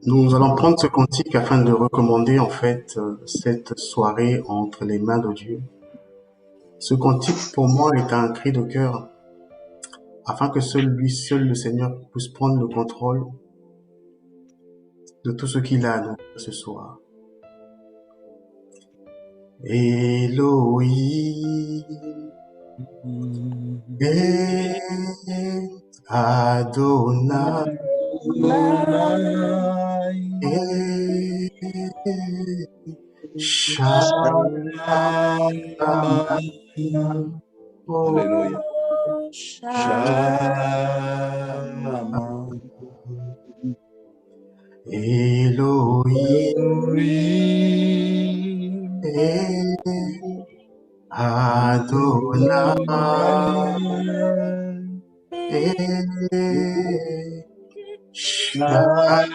Nous allons prendre ce cantique afin de recommander en fait cette soirée entre les mains de Dieu. Ce cantique pour moi est un cri de cœur afin que seul le Seigneur puisse prendre le contrôle de tout ce qu'il a à nous ce soir. Elohim, Adonai, Shammah, Alléluia. Elohim, Adonai, Shammah,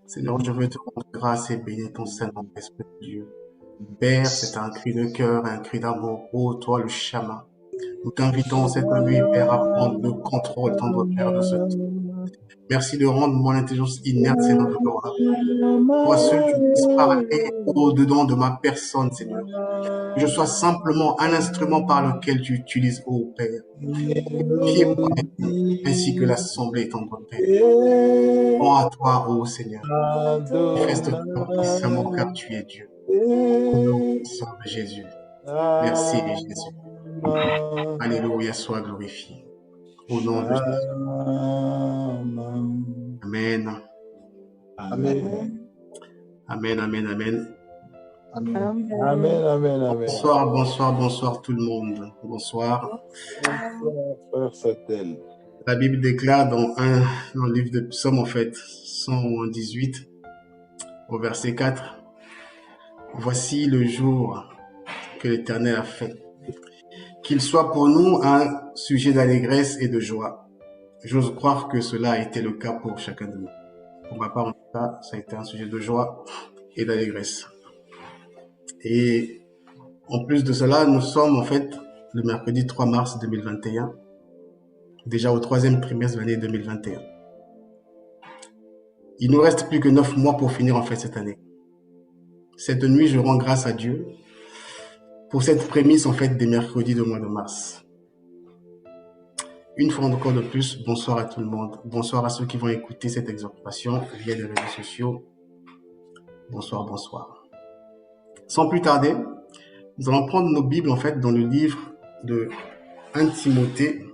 Seigneur, je veux te rendre grâce et bénir ton Saint-Nom, Esprit de Dieu. Père, c'est un cri de cœur, un cri d'amour. Ô toi, le Shammah. Nous t'invitons cette nuit, Père, à prendre le contrôle, tendre Père, de ce temps. Merci de rendre mon intelligence inerte, Seigneur de gloire. Toi seul, tu puisses parler au-dedans de ma personne, Seigneur. Que je sois simplement un instrument par lequel tu utilises, ô Père. Purifier moi-même, ainsi que l'assemblée, tendre Père. Prends à toi, ô Seigneur. Manifeste-toi puissamment car tu es Dieu. Au nom puissant de Jésus. Merci, Jésus. Alléluia, sois glorifié. Au nom de Jésus. Amen. Amen. Amen, amen, amen. Amen. Amen. Amen. Amen. Bonsoir, bonsoir, bonsoir tout le monde. Bonsoir. Frère Satel. La Bible déclare dans le livre de Psaume, en fait, 118, au verset 4, « Voici le jour que l'Éternel a fait. Qu'il soit pour nous un sujet d'allégresse et de joie. » J'ose croire que cela a été le cas pour chacun de nous. Pour ma part, en tout cas, ça a été un sujet de joie et d'allégresse. Et en plus de cela, nous sommes en fait le mercredi 3 mars 2021, déjà au 3e trimestre de l'année 2021. Il nous reste plus que 9 mois pour finir en fait cette année. Cette nuit, je rends grâce à Dieu pour cette prémisse en fait des mercredis du mois de mars. Une fois encore de plus, bonsoir à tout le monde. Bonsoir à ceux qui vont écouter cette exhortation via les réseaux sociaux. Bonsoir, bonsoir. Sans plus tarder, nous allons prendre nos Bibles en fait dans le livre de 1 Timothée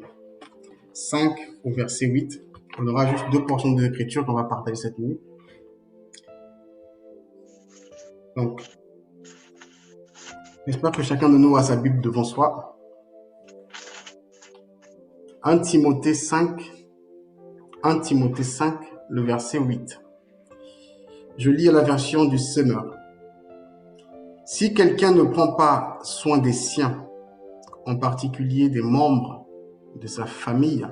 5 au verset 8. On aura juste 2 portions de l'écriture qu'on va partager cette nuit. Donc, j'espère que chacun de nous a sa Bible devant soi. 1 Timothée 5, le verset 8. Je lis à la version du Semeur. Si quelqu'un ne prend pas soin des siens, en particulier des membres de sa famille,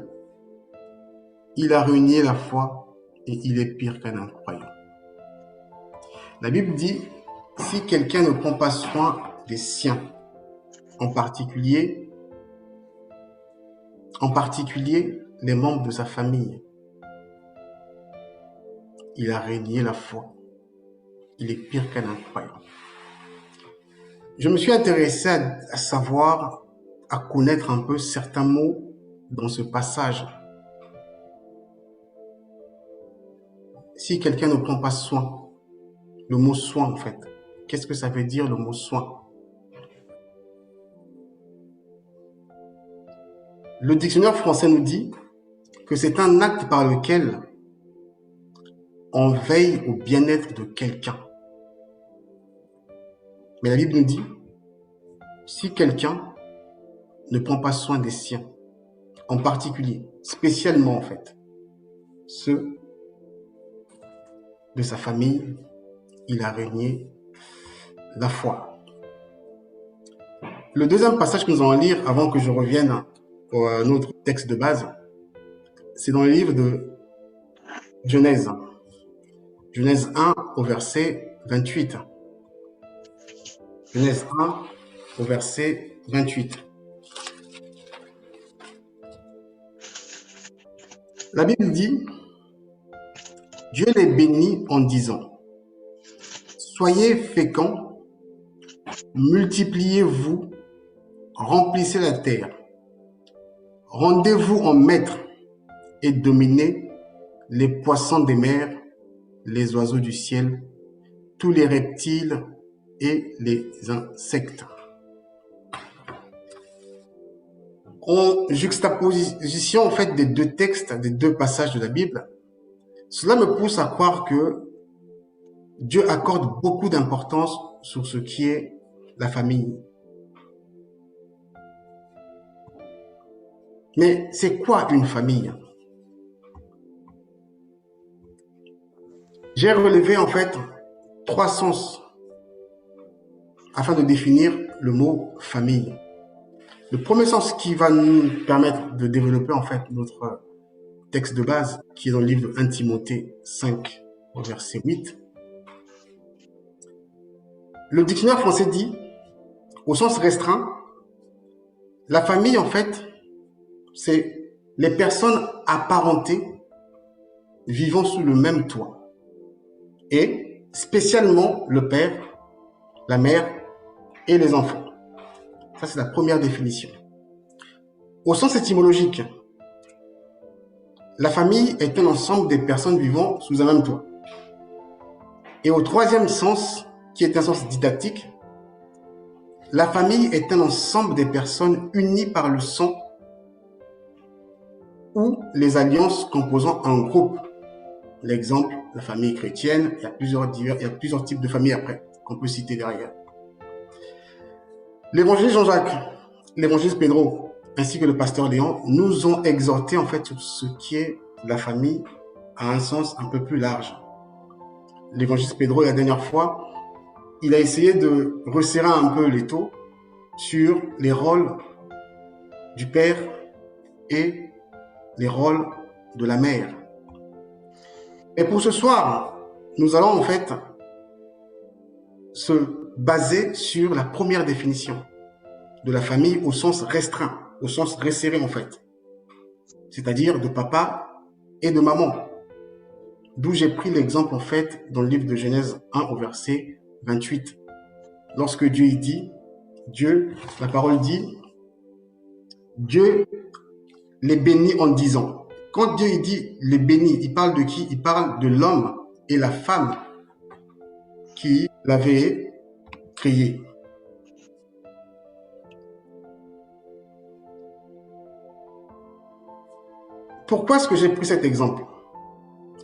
il a renié la foi et il est pire qu'un incroyant. La Bible dit, si quelqu'un ne prend pas soin des siens, en particulier les membres de sa famille, il a renié la foi. Il est pire qu'un incroyant. Je me suis intéressé à savoir, à connaître un peu certains mots dans ce passage. Si quelqu'un ne prend pas soin, le mot soin en fait, Qu'est-ce que ça veut dire le mot soin? Le dictionnaire français nous dit que c'est un acte par lequel on veille au bien-être de quelqu'un. Mais la Bible nous dit, si quelqu'un ne prend pas soin des siens, en particulier, spécialement en fait, ceux de sa famille, il a régné la foi. Le deuxième passage que nous allons lire avant que je revienne à notre texte de base, c'est dans le livre de Genèse. Genèse 1 au verset 28. Genèse 1 au verset 28. La Bible dit, Dieu les bénit en disant, soyez féconds, multipliez-vous, remplissez la terre, rendez-vous en maître et dominez les poissons des mers, les oiseaux du ciel, tous les reptiles et les insectes. En juxtaposition en fait des deux textes, des deux passages de la Bible, cela me pousse à croire que Dieu accorde beaucoup d'importance sur ce qui est la famille. Mais c'est quoi une famille? J'ai relevé en fait 3 sens afin de définir le mot famille. Le premier sens qui va nous permettre de développer en fait notre texte de base, qui est dans le livre de 1 Timothée 5, au verset 8. Le dictionnaire français dit, au sens restreint, la famille en fait, c'est les personnes apparentées vivant sous le même toit. Et spécialement le père, la mère et les enfants. Ça, c'est la première définition. Au sens étymologique, la famille est un ensemble des personnes vivant sous un même toit. Et au troisième sens, qui est un sens didactique, la famille est un ensemble des personnes unies par le sang ou les alliances composant un groupe. L'exemple, la famille chrétienne, il y a plusieurs types de familles après qu'on peut citer derrière. L'évangéliste Jean-Jacques, l'évangéliste Pedro, ainsi que le pasteur Léon nous ont exhorté en fait sur ce qui est la famille à un sens un peu plus large. L'évangéliste Pedro, la dernière fois, il a essayé de resserrer un peu l'étau sur les rôles du père et les rôles de la mère. Et pour ce soir, nous allons en fait se baser sur la première définition de la famille au sens restreint, au sens resserré en fait, c'est-à-dire de papa et de maman. D'où j'ai pris l'exemple en fait dans le livre de Genèse 1 au verset 28. Lorsque Dieu dit, la parole dit, Dieu les bénit en disant. Quand Dieu dit les bénit, il parle de qui? Il parle de l'homme et la femme qui l'avaient créé. Pourquoi est-ce que j'ai pris cet exemple?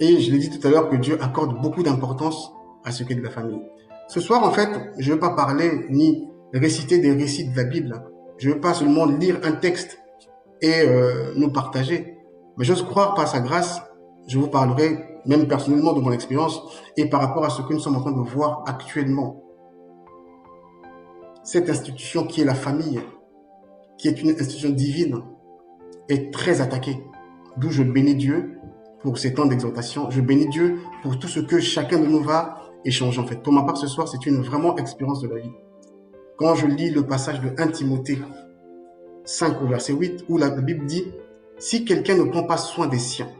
Et je l'ai dit tout à l'heure que Dieu accorde beaucoup d'importance à ce qu'est de la famille. Ce soir, en fait, je ne veux pas parler ni réciter des récits de la Bible. Je ne veux pas seulement lire un texte et nous partager. Mais j'ose croire par sa grâce, je vous parlerai même personnellement de mon expérience et par rapport à ce que nous sommes en train de voir actuellement. Cette institution qui est la famille, qui est une institution divine, est très attaquée. D'où je bénis Dieu pour ces temps d'exhortation. Je bénis Dieu pour tout ce que chacun de nous va échanger en fait. Pour ma part, ce soir, c'est une vraiment expérience de la vie. Quand je lis le passage de 1 Timothée 5 au verset 8, où la Bible dit « Si quelqu'un ne prend pas soin des siens,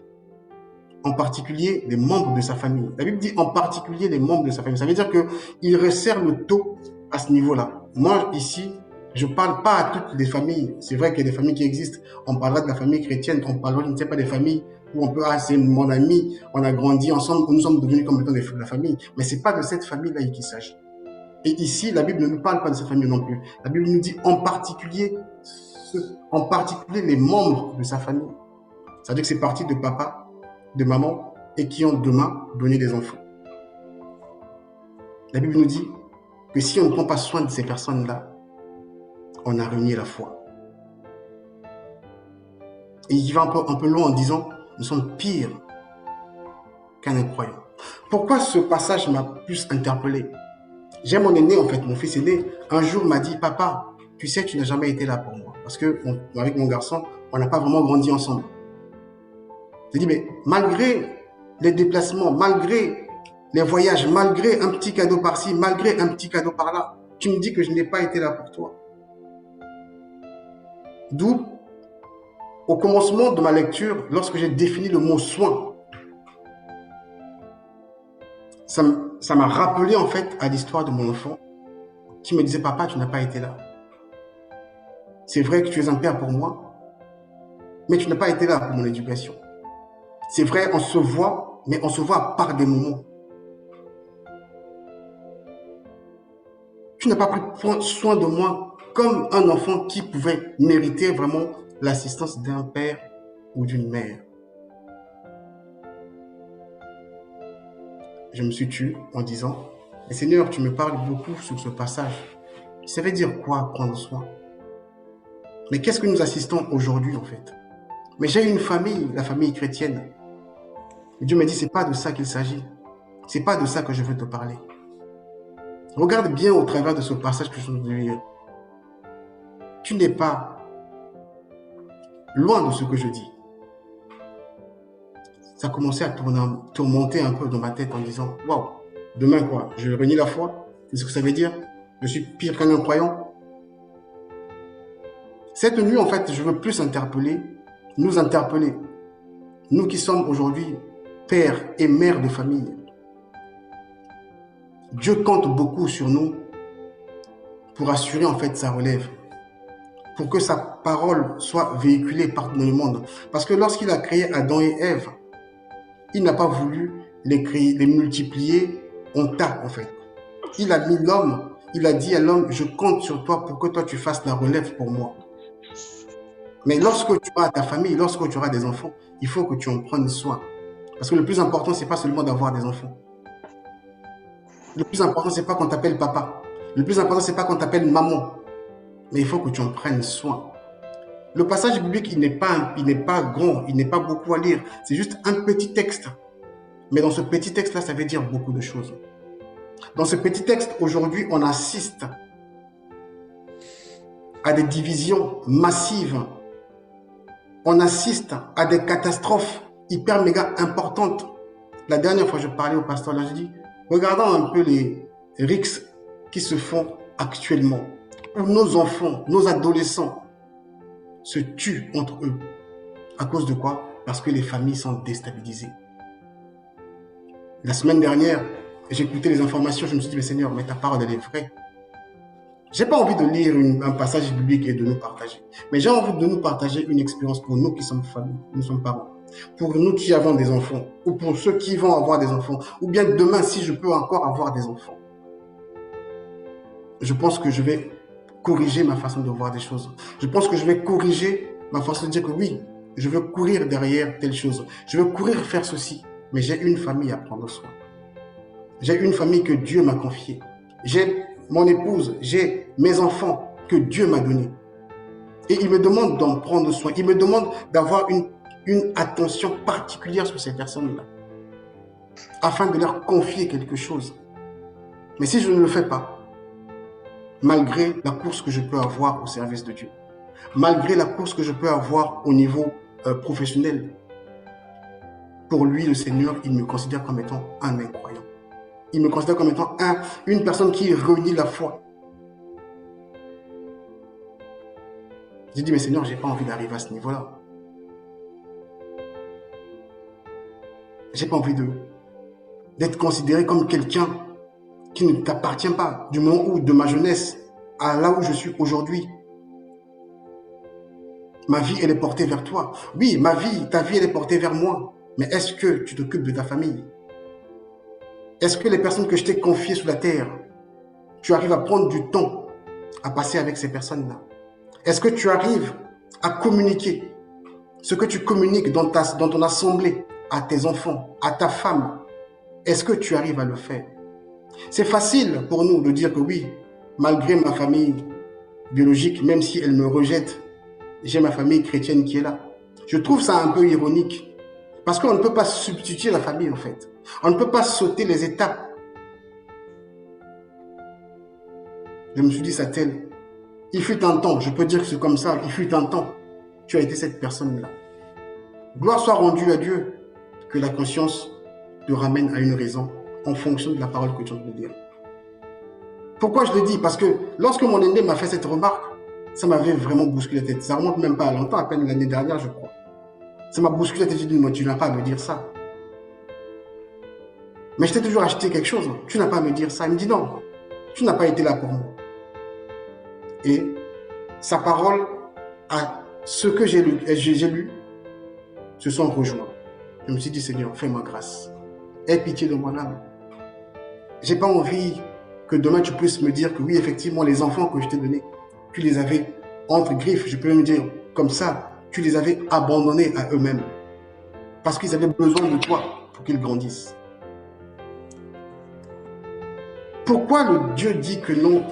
en particulier des membres de sa famille. » La Bible dit en particulier les membres de sa famille. Ça veut dire qu'il resserre le taux à ce niveau-là. Moi, ici, je ne parle pas à toutes les familles. C'est vrai qu'il y a des familles qui existent. On parlera de la famille chrétienne, on parlera, je ne sais pas, des familles où on peut, ah, c'est mon ami, on a grandi ensemble, nous sommes devenus comme étant la famille. Mais ce n'est pas de cette famille-là qu'il s'agit. Et ici, la Bible ne nous parle pas de sa famille non plus. La Bible nous dit en particulier les membres de sa famille. C'est-à-dire que c'est parti de papa, de maman, et qui ont demain donné des enfants. La Bible nous dit que si on ne prend pas soin de ces personnes-là, on a renié la foi. Et il va un peu loin en disant, nous sommes pires qu'un incroyant. Pourquoi ce passage m'a plus interpellé? J'ai mon aîné, en fait, mon fils aîné, un jour m'a dit, papa, tu sais, tu n'as jamais été là pour moi. Parce que avec mon garçon, on n'a pas vraiment grandi ensemble. J'ai dit, mais malgré les déplacements, malgré les voyages, malgré un petit cadeau par-ci, malgré un petit cadeau par-là, tu me dis que je n'ai pas été là pour toi. D'où, au commencement de ma lecture, lorsque j'ai défini le mot soin, ça m'a rappelé en fait à l'histoire de mon enfant qui me disait, papa, tu n'as pas été là. C'est vrai que tu es un père pour moi, mais tu n'as pas été là pour mon éducation. C'est vrai, on se voit, mais on se voit par des moments. Tu n'as pas pris soin de moi comme un enfant qui pouvait mériter vraiment l'assistance d'un père ou d'une mère. Je me suis tué en disant, mais Seigneur, tu me parles beaucoup sur ce passage. Ça veut dire quoi, prendre soin? Mais qu'est-ce que nous assistons aujourd'hui en fait? Mais j'ai une famille, la famille chrétienne. Et Dieu m'a dit, c'est pas de ça qu'il s'agit. C'est pas de ça que je veux te parler. Regarde bien au travers de ce passage que je viens de lire. Tu n'es pas loin de ce que je dis. Ça commençait à tourmenter un peu dans ma tête en disant, waouh, demain quoi? Je renie la foi? C'est ce que ça veut dire? Je suis pire qu'un incroyant? Cette nuit, en fait, je veux plus interpeller, nous qui sommes aujourd'hui pères et mères de famille. Dieu compte beaucoup sur nous pour assurer en fait sa relève, pour que sa parole soit véhiculée partout dans le monde. Parce que lorsqu'il a créé Adam et Ève, il n'a pas voulu les multiplier en tas en fait. Il a mis l'homme, il a dit à l'homme, je compte sur toi pour que toi tu fasses la relève pour moi. Mais lorsque tu auras ta famille, lorsque tu auras des enfants, il faut que tu en prennes soin. Parce que le plus important, ce n'est pas seulement d'avoir des enfants. Le plus important, ce n'est pas qu'on t'appelle papa. Le plus important, ce n'est pas qu'on t'appelle maman. Mais il faut que tu en prennes soin. Le passage biblique, il n'est pas grand, il n'est pas beaucoup à lire. C'est juste un petit texte. Mais dans ce petit texte-là, ça veut dire beaucoup de choses. Dans ce petit texte, aujourd'hui, on assiste à des divisions massives. On assiste à des catastrophes hyper méga importantes. La dernière fois, je parlais au pasteur, là, je dis, regardons un peu les rixes qui se font actuellement, où nos enfants, nos adolescents se tuent entre eux. À cause de quoi? Parce que les familles sont déstabilisées. La semaine dernière, j'écoutais les informations, je me suis dit, mais Seigneur, mais ta parole, elle est vraie. J'ai pas envie de lire un passage biblique et de nous partager. Mais j'ai envie de nous partager une expérience pour nous qui sommes familles, nous sommes parents. Pour nous qui avons des enfants, ou pour ceux qui vont avoir des enfants, ou bien demain si je peux encore avoir des enfants. Je pense que je vais corriger ma façon de voir des choses. Je pense que je vais corriger ma façon de dire que oui, je veux courir derrière telle chose. Je veux courir faire ceci. Mais j'ai une famille à prendre soin. J'ai une famille que Dieu m'a confiée. J'ai mon épouse, j'ai mes enfants que Dieu m'a donnés. Et il me demande d'en prendre soin. Il me demande d'avoir une attention particulière sur ces personnes-là. Afin de leur confier quelque chose. Mais si je ne le fais pas, malgré la course que je peux avoir au service de Dieu, malgré la course que je peux avoir au niveau professionnel, pour lui, le Seigneur, il me considère comme étant un incroyant. Il me considère comme étant une personne qui renie la foi. J'ai dit, mais Seigneur, je n'ai pas envie d'arriver à ce niveau-là. Je n'ai pas envie d'être considéré comme quelqu'un qui ne t'appartient pas, du moment où, de ma jeunesse à là où je suis aujourd'hui. Ma vie, elle est portée vers toi. Oui, ta vie, elle est portée vers moi. Mais est-ce que tu t'occupes de ta famille? Est-ce que les personnes que je t'ai confiées sur la terre, tu arrives à prendre du temps à passer avec ces personnes-là? Est-ce que tu arrives à communiquer ce que tu communiques dans ton assemblée à tes enfants, à ta femme? Est-ce que tu arrives à le faire? C'est facile pour nous de dire que oui, malgré ma famille biologique, même si elle me rejette, j'ai ma famille chrétienne qui est là. Je trouve ça un peu ironique. Parce qu'on ne peut pas substituer la famille, en fait. On ne peut pas sauter les étapes. Je me suis dit, ça tel. Il fut un temps, je peux dire que c'est comme ça, il fut un temps. Tu as été cette personne-là. Gloire soit rendue à Dieu, que la conscience te ramène à une raison en fonction de la parole que tu viens de dire. Pourquoi je le dis? Parce que lorsque mon aîné m'a fait cette remarque, ça m'avait vraiment bousculé la tête. Ça remonte même pas à longtemps, à peine l'année dernière, je crois. Ça m'a bousculé la tête. J'ai dit, moi, tu n'as pas à me dire ça. Mais je t'ai toujours acheté quelque chose. Tu n'as pas à me dire ça. Il me dit, non, tu n'as pas été là pour moi. Et sa parole, à ce que j'ai lu, se sont rejoints. Je me suis dit, Seigneur, fais-moi grâce. Aie pitié de mon âme. J'ai pas envie que demain tu puisses me dire que oui, effectivement, les enfants que je t'ai donnés, tu les avais entre griffes, je peux me dire comme ça, tu les avais abandonnés à eux-mêmes. Parce qu'ils avaient besoin de toi pour qu'ils grandissent. Pourquoi le Dieu dit que non,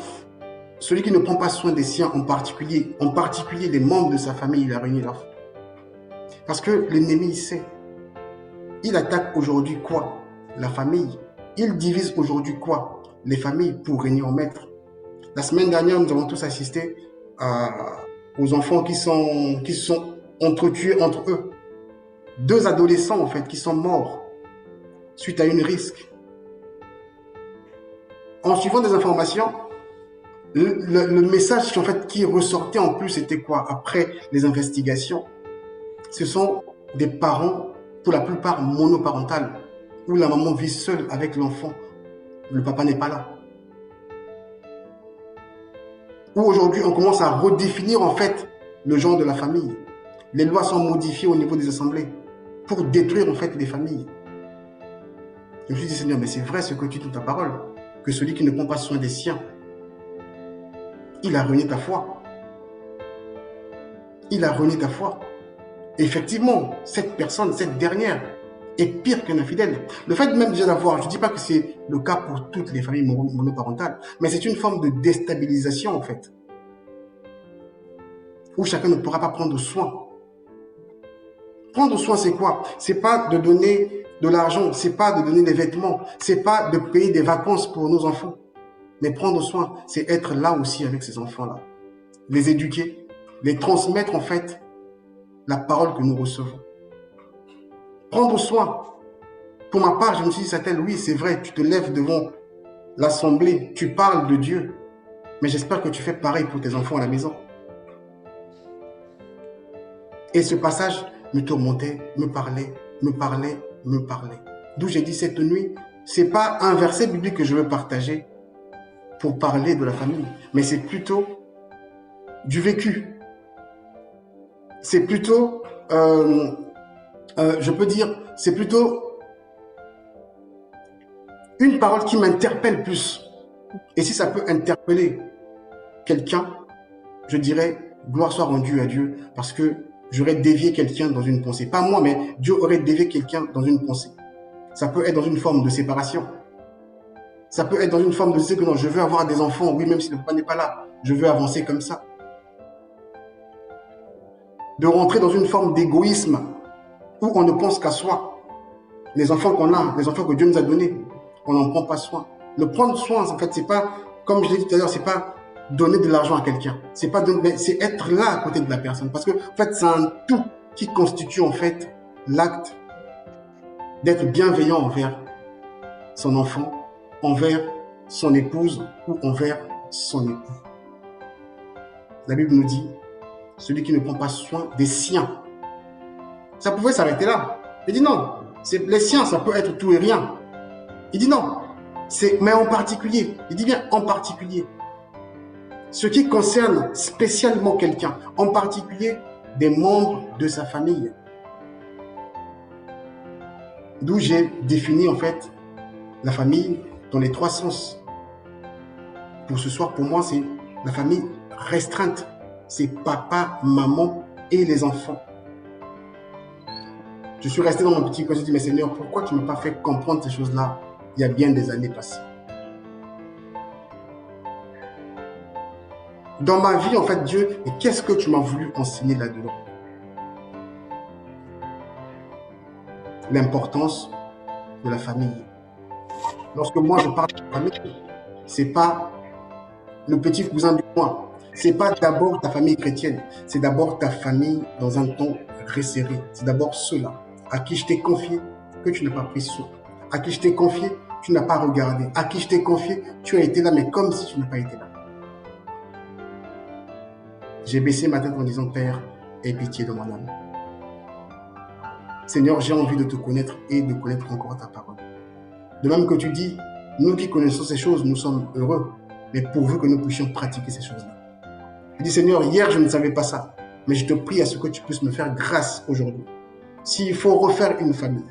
celui qui ne prend pas soin des siens, en particulier les membres de sa famille, il a régné là? Parce que l'ennemi, il sait. Il attaque aujourd'hui quoi? La famille. Il divise aujourd'hui quoi? Les familles pour régner en maître. La semaine dernière, nous avons tous assisté aux enfants qui sont entretués entre eux. 2 adolescents, en fait, qui sont morts suite à une risque. En suivant des informations, le message en fait, qui ressortait en plus, c'était quoi? Après les investigations, ce sont des parents, pour la plupart monoparentales, où la maman vit seule avec l'enfant. Le papa n'est pas là. Où aujourd'hui, on commence à redéfinir en fait le genre de la famille. Les lois sont modifiées au niveau des assemblées pour détruire en fait les familles. Je me suis dit, Seigneur, mais c'est vrai ce que tu dis dans ta parole, que celui qui ne prend pas soin des siens, il a renié ta foi. Il a renié ta foi. Effectivement, cette personne, cette dernière, est pire qu'un infidèle. Le fait même déjà d'avoir, je ne dis pas que c'est le cas pour toutes les familles monoparentales, mais c'est une forme de déstabilisation en fait, où chacun ne pourra pas prendre soin. Prendre soin, c'est quoi? C'est pas de donner de l'argent, c'est pas de donner des vêtements, c'est pas de payer des vacances pour nos enfants. Mais prendre soin, c'est être là aussi avec ces enfants-là. Les éduquer, les transmettre en fait la parole que nous recevons. Prendre soin. Pour ma part, je me suis dit, Satel, oui, c'est vrai, tu te lèves devant l'assemblée, tu parles de Dieu, mais j'espère que tu fais pareil pour tes enfants à la maison. Et ce passage me tourmentait, me parlait. D'où j'ai dit cette nuit, c'est pas un verset biblique que je veux partager pour parler de la famille, mais c'est plutôt du vécu. C'est plutôt, je peux dire, c'est plutôt une parole qui m'interpelle plus. Et si ça peut interpeller quelqu'un, je dirais, gloire soit rendue à Dieu, parce que j'aurais dévié quelqu'un dans une pensée. Pas moi, mais Dieu aurait dévié quelqu'un dans une pensée. Ça peut être dans une forme de séparation. Ça peut être dans une forme de dire que non, je veux avoir des enfants, oui, même si le papa n'est pas là. Je veux avancer comme ça. De rentrer dans une forme d'égoïsme où on ne pense qu'à soi. Les enfants qu'on a, les enfants que Dieu nous a donnés, on n'en prend pas soin. Le prendre soin, en fait, c'est pas, comme je l'ai dit tout à l'heure, c'est pas donner de l'argent à quelqu'un. C'est pas donner, c'est être là à côté de la personne. Parce que, en fait, c'est un tout qui constitue, en fait, l'acte d'être bienveillant envers son enfant, envers son épouse ou envers son époux. La Bible nous dit, celui qui ne prend pas soin des siens. Ça pouvait s'arrêter là. Il dit non, les siens, ça peut être tout et rien. Il dit non, mais en particulier, il dit bien en particulier, ce qui concerne spécialement quelqu'un, en particulier des membres de sa famille. D'où j'ai défini en fait la famille dans les 3 sens. pour ce soir, pour moi, c'est la famille restreinte. C'est papa, maman et les enfants. Je suis resté dans mon petit coin, je dis, mais Seigneur, pourquoi tu ne m'as pas fait comprendre ces choses-là il y a bien des années passées? Dans ma vie, en fait, Dieu, mais qu'est-ce que tu m'as voulu enseigner là-dedans? L'importance de la famille. Lorsque moi je parle de famille, c'est pas le petit cousin du coin. C'est pas d'abord ta famille chrétienne. C'est d'abord ta famille dans un temps resserré. C'est d'abord ceux-là à qui je t'ai confié que tu n'as pas pris soin. À qui je t'ai confié, tu n'as pas regardé. À qui je t'ai confié, tu as été là, mais comme si tu n'as pas été là. J'ai baissé ma tête en disant, Père, aie pitié de mon âme. Seigneur, j'ai envie de te connaître et de connaître encore ta parole. De même que tu dis, nous qui connaissons ces choses, nous sommes heureux, mais pourvu que nous puissions pratiquer ces choses-là. Je dis, Seigneur, hier je ne savais pas ça, mais je te prie à ce que tu puisses me faire grâce aujourd'hui. S'il faut refaire une famille,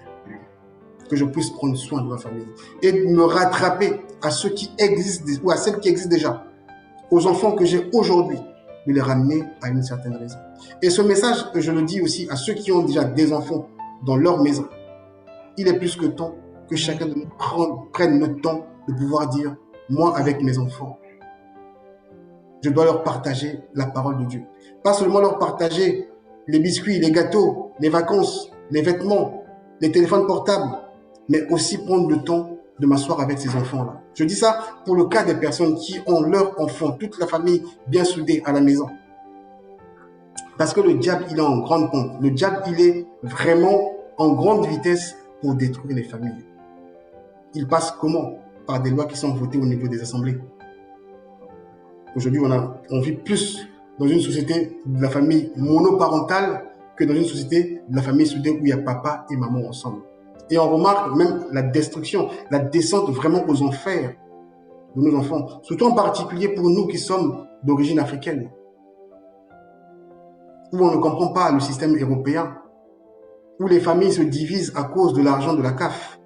que je puisse prendre soin de ma famille et me rattraper à ceux qui existent ou à celles qui existent déjà, aux enfants que j'ai aujourd'hui, de les ramener à une certaine raison. Et ce message, je le dis aussi à ceux qui ont déjà des enfants dans leur maison. Il est plus que temps que chacun de nous prenne le temps de pouvoir dire, moi avec mes enfants, je dois leur partager la parole de Dieu. Pas seulement leur partager les biscuits, les gâteaux, les vacances, les vêtements, les téléphones portables, mais aussi prendre le temps de m'asseoir avec ces enfants-là. Je dis ça pour le cas des personnes qui ont leurs enfants, toute la famille bien soudée à la maison. Parce que le diable, il est en grande pompe. Le diable, il est vraiment en grande vitesse pour détruire les familles. Il passe comment? Par des lois qui sont votées au niveau des assemblées. Aujourd'hui, on vit plus dans une société de la famille monoparentale que dans une société de la famille soudée où il y a papa et maman ensemble. Et on remarque même la destruction, la descente vraiment aux enfers de nos enfants. Surtout en particulier pour nous qui sommes d'origine africaine. Où on ne comprend pas le système européen. Où les familles se divisent à cause de l'argent de la CAF.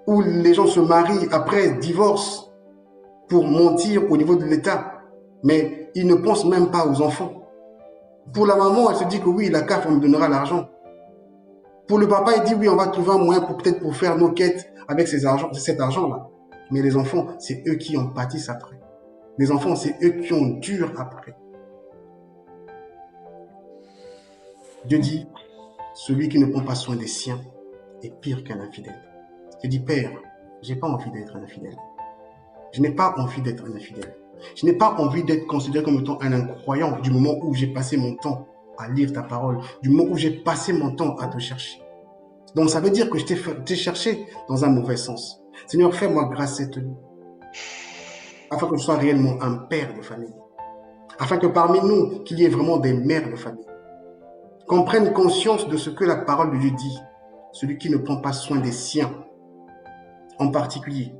Où les gens se marient après divorce pour mentir au niveau de l'État. Mais ils ne pensent même pas aux enfants. Pour la maman, elle se dit que oui, la CAF, on me donnera l'argent. Pour le papa, il dit oui, on va trouver un moyen peut-être pour faire nos quêtes avec cet argent-là. Mais les enfants, c'est eux qui en pâtissent après. Les enfants, c'est eux qui en durent après. Dieu dit, celui qui ne prend pas soin des siens est pire qu'un infidèle. Je dis, Père, je n'ai pas envie d'être un infidèle. Je n'ai pas envie d'être un infidèle. Je n'ai pas envie d'être considéré comme étant un incroyant du moment où j'ai passé mon temps à lire ta parole, du moment où j'ai passé mon temps à te chercher. Donc ça veut dire que je t'ai cherché dans un mauvais sens. Seigneur, fais-moi grâce cette nuit, afin que je sois réellement un père de famille, afin que parmi nous, qu'il y ait vraiment des mères de famille, qu'on prenne conscience de ce que la parole de Dieu dit, celui qui ne prend pas soin des siens, en particulier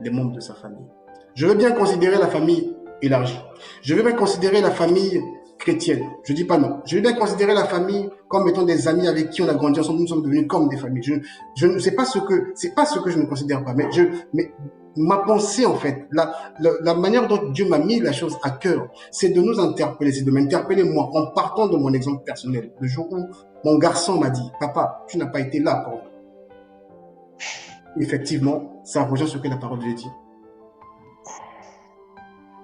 les membres de sa famille. Je veux bien considérer la famille élargie. Je veux bien considérer la famille chrétienne. Je ne dis pas non. Je veux bien considérer la famille comme étant des amis avec qui on a grandi ensemble. Nous sommes devenus comme des familles. C'est pas ce que je ne considère pas. Mais ma pensée, en fait, la manière dont Dieu m'a mis la chose à cœur, c'est de nous interpeller, c'est de m'interpeller moi, en partant de mon exemple personnel. Le jour où mon garçon m'a dit, papa, tu n'as pas été là pour moi. Effectivement, ça rejoint ce que la parole de Dieu dit.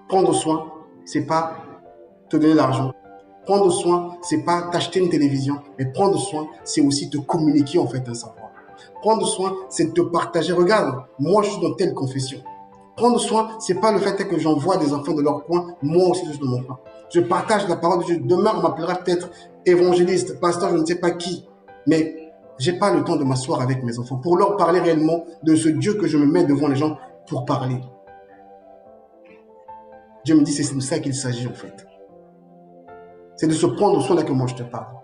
Prendre soin, c'est pas te donner l'argent. Prendre soin, c'est pas t'acheter une télévision, mais prendre soin, c'est aussi te communiquer en fait un savoir. Prendre soin, c'est de te partager. Regarde, moi je suis dans telle confession. Prendre soin, c'est pas le fait que j'envoie des enfants de leur coin, moi aussi je suis dans mon coin. Je partage la parole de Dieu. Demain, on m'appellera peut-être évangéliste, pasteur, je ne sais pas qui, mais j'ai pas le temps de m'asseoir avec mes enfants pour leur parler réellement de ce Dieu que je me mets devant les gens pour parler. Dieu me dit, c'est de ça qu'il s'agit en fait. C'est de se prendre soin là que moi je te parle.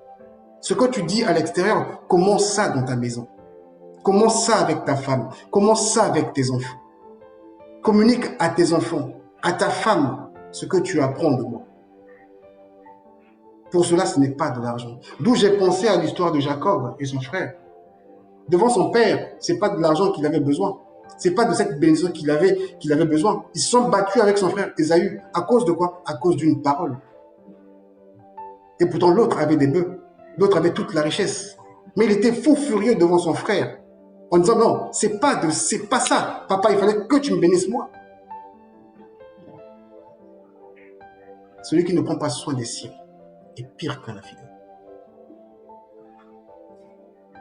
Ce que tu dis à l'extérieur, commence ça dans ta maison. Commence ça avec ta femme. Commence ça avec tes enfants. Communique à tes enfants, à ta femme, ce que tu apprends de moi. Pour cela, ce n'est pas de l'argent. D'où j'ai pensé à l'histoire de Jacob et son frère. Devant son père, ce n'est pas de l'argent qu'il avait besoin. Ce n'est pas de cette bénédiction qu'il avait besoin. Ils se sont battus avec son frère Ésaü. À cause de quoi? À cause d'une parole. Et pourtant, l'autre avait des bœufs. L'autre avait toute la richesse. Mais il était fou furieux devant son frère. En disant, non, c'est pas ça. Papa, il fallait que tu me bénisses moi. Celui qui ne prend pas soin des siens est pire qu'un infidèle.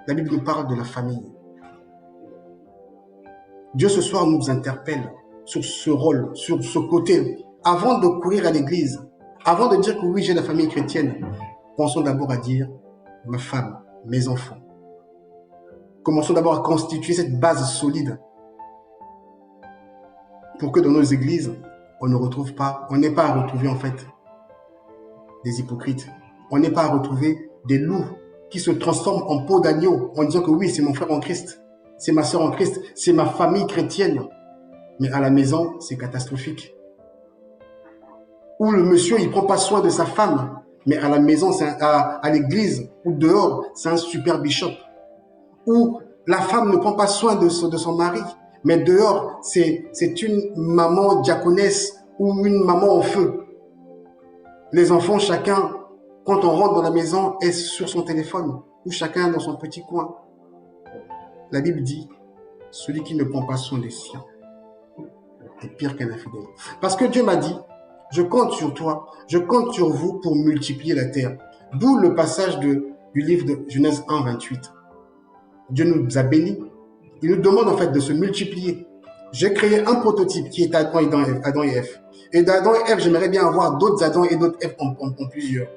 La Bible nous parle de la famille. Dieu ce soir nous interpelle sur ce rôle, sur ce côté. Avant de courir à l'église, avant de dire que oui, j'ai la famille chrétienne, pensons d'abord à dire ma femme, mes enfants. Commençons d'abord à constituer cette base solide pour que dans nos églises, on n'ait pas à retrouver en fait des hypocrites. On n'ait pas à retrouver des loups qui se transforment en peau d'agneau en disant que oui, c'est mon frère en Christ, c'est ma soeur en Christ, c'est ma famille chrétienne. Mais à la maison, c'est catastrophique. Ou le monsieur, il ne prend pas soin de sa femme, mais à la maison, à l'église ou dehors, c'est un super bishop. Ou la femme ne prend pas soin de son mari, mais dehors, c'est une maman diaconesse ou une maman en feu. Les enfants, chacun, quand on rentre dans la maison, est sur son téléphone, ou chacun dans son petit coin. La Bible dit, celui qui ne prend pas soin des siens est pire qu'un infidèle. Parce que Dieu m'a dit, je compte sur toi, je compte sur vous pour multiplier la terre. D'où le passage du livre de Genèse 1, 28. Dieu nous a bénis. Il nous demande en fait de se multiplier. J'ai créé un prototype qui est Adam et Ève. Et d'Adam et Ève, j'aimerais bien avoir d'autres Adam et d'autres Ève en plusieurs.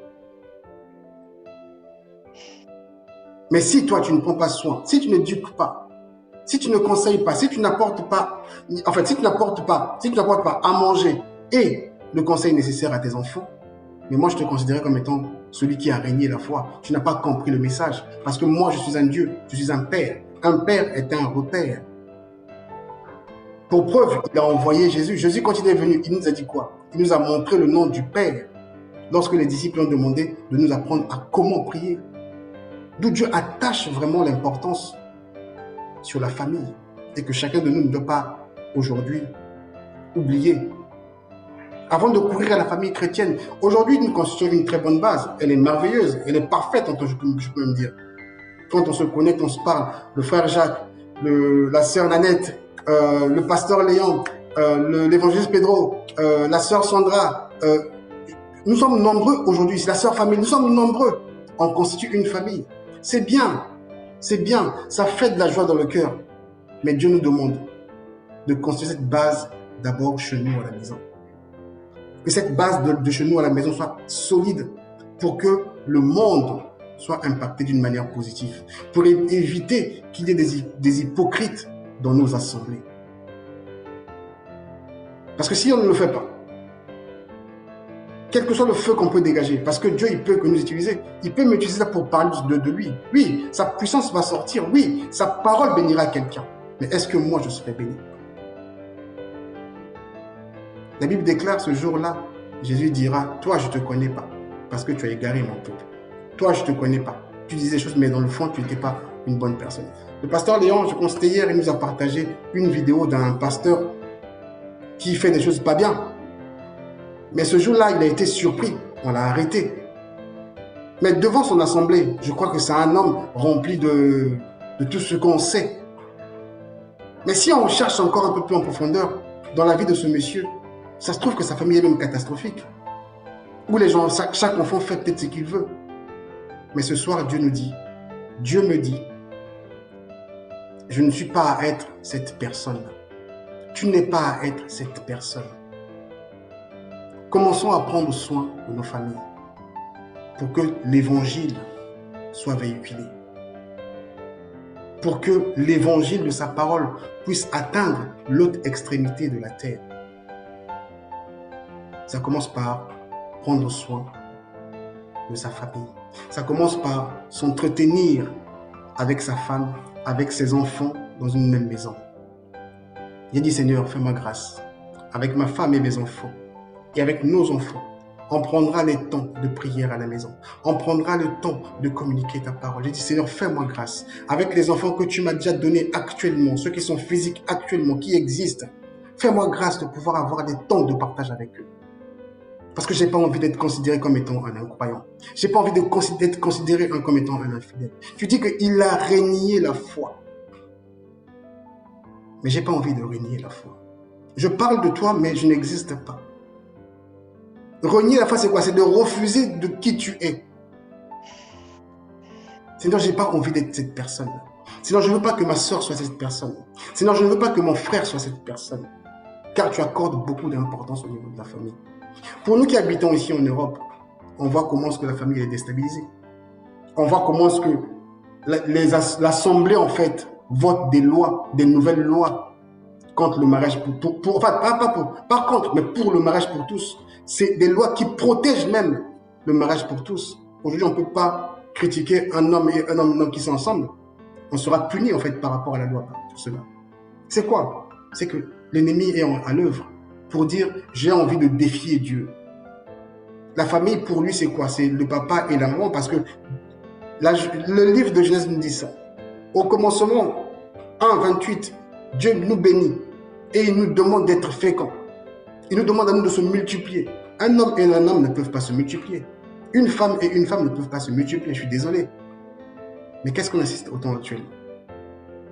Mais si toi, tu ne prends pas soin, si tu n'éduques pas, si tu ne conseilles pas, si tu n'apportes pas à manger et le conseil nécessaire à tes enfants, mais moi, je te considérais comme étant celui qui a régné la foi. Tu n'as pas compris le message. Parce que moi, je suis un Dieu, je suis un Père. Un Père est un repère. Pour preuve, il a envoyé Jésus. Jésus, quand il est venu, il nous a dit quoi? Il nous a montré le nom du Père. Lorsque les disciples ont demandé de nous apprendre à comment prier. D'où Dieu attache vraiment l'importance sur la famille. Et que chacun de nous ne doit pas, aujourd'hui, oublier. Avant de courir à la famille chrétienne, aujourd'hui, nous constituons une très bonne base. Elle est merveilleuse, elle est parfaite, je peux me dire. Quand on se connecte, on se parle. Le frère Jacques, la sœur Nanette, le pasteur Léon, l'évangéliste Pedro, la sœur Sandra. Nous sommes nombreux aujourd'hui, c'est la sœur famille, nous sommes nombreux. On constitue une famille. C'est bien, ça fait de la joie dans le cœur. Mais Dieu nous demande de construire cette base d'abord chez nous à la maison. Que cette base de chez nous à la maison soit solide pour que le monde soit impacté d'une manière positive. Pour éviter qu'il y ait des hypocrites dans nos assemblées. Parce que si on ne le fait pas, quel que soit le feu qu'on peut dégager, parce que Dieu, il peut que nous utiliser, il peut m'utiliser pour parler de lui. Oui, sa puissance va sortir. Oui, sa parole bénira quelqu'un. Mais est-ce que moi, je serai béni? La Bible déclare ce jour-là, Jésus dira, toi, je ne te connais pas, parce que tu as égaré mon peuple. Toi, je ne te connais pas. Tu disais des choses, mais dans le fond, tu n'étais pas une bonne personne. Le pasteur Léon, je constatais hier, il nous a partagé une vidéo d'un pasteur qui fait des choses pas bien. Mais ce jour-là, il a été surpris. On l'a arrêté. Mais devant son assemblée, je crois que c'est un homme rempli de tout ce qu'on sait. Mais si on cherche encore un peu plus en profondeur dans la vie de ce monsieur, ça se trouve que sa famille est même catastrophique. Où les gens, chaque enfant fait peut-être ce qu'il veut. Mais ce soir, Dieu me dit, je ne suis pas à être cette personne. Tu n'es pas à être cette personne. Commençons à prendre soin de nos familles pour que l'évangile soit véhiculé. Pour que l'évangile de sa parole puisse atteindre l'autre extrémité de la terre. Ça commence par prendre soin de sa famille. Ça commence par s'entretenir avec sa femme, avec ses enfants dans une même maison. J'ai dit, Seigneur, fais-moi grâce avec ma femme et mes enfants et avec nos enfants On prendra les temps de prière à la maison. On prendra le temps de communiquer ta parole. J'ai dit, Seigneur, fais-moi grâce. Avec les enfants que tu m'as déjà donnés actuellement, ceux qui sont physiques actuellement, qui existent, fais-moi grâce de pouvoir avoir des temps de partage avec eux. Parce que je n'ai pas envie d'être considéré comme étant un incroyant. Je n'ai pas envie d'être considéré comme étant un infidèle. Tu dis qu'il a régné la foi. Mais je n'ai pas envie de régner la foi. Je parle de toi, mais je n'existe pas. Renier la foi, c'est quoi? C'est de refuser de qui tu es. Seigneur, je n'ai pas envie d'être cette personne. Seigneur, je ne veux pas que ma soeur soit cette personne. Seigneur, je ne veux pas que mon frère soit cette personne. Car tu accordes beaucoup d'importance au niveau de la famille. Pour nous qui habitons ici en Europe, on voit comment est-ce que la famille est déstabilisée. On voit comment est-ce que l'Assemblée, en fait, vote des lois, des nouvelles lois contre le mariage par contre, mais pour le mariage pour tous. C'est des lois qui protègent même le mariage pour tous. Aujourd'hui, on ne peut pas critiquer un homme et un homme qui sont ensemble. On sera puni, en fait, par rapport à la loi pour cela. C'est quoi? C'est que l'ennemi est à l'œuvre pour dire, j'ai envie de défier Dieu. La famille, pour lui, c'est quoi? C'est le papa et la maman, parce que le livre de Genèse nous dit ça. Au commencement, 1:28, Dieu nous bénit et il nous demande d'être féconds. Il nous demande à nous de se multiplier. Un homme et un homme ne peuvent pas se multiplier. Une femme et une femme ne peuvent pas se multiplier. Je suis désolé. Mais qu'est-ce qu'on assiste au temps actuel?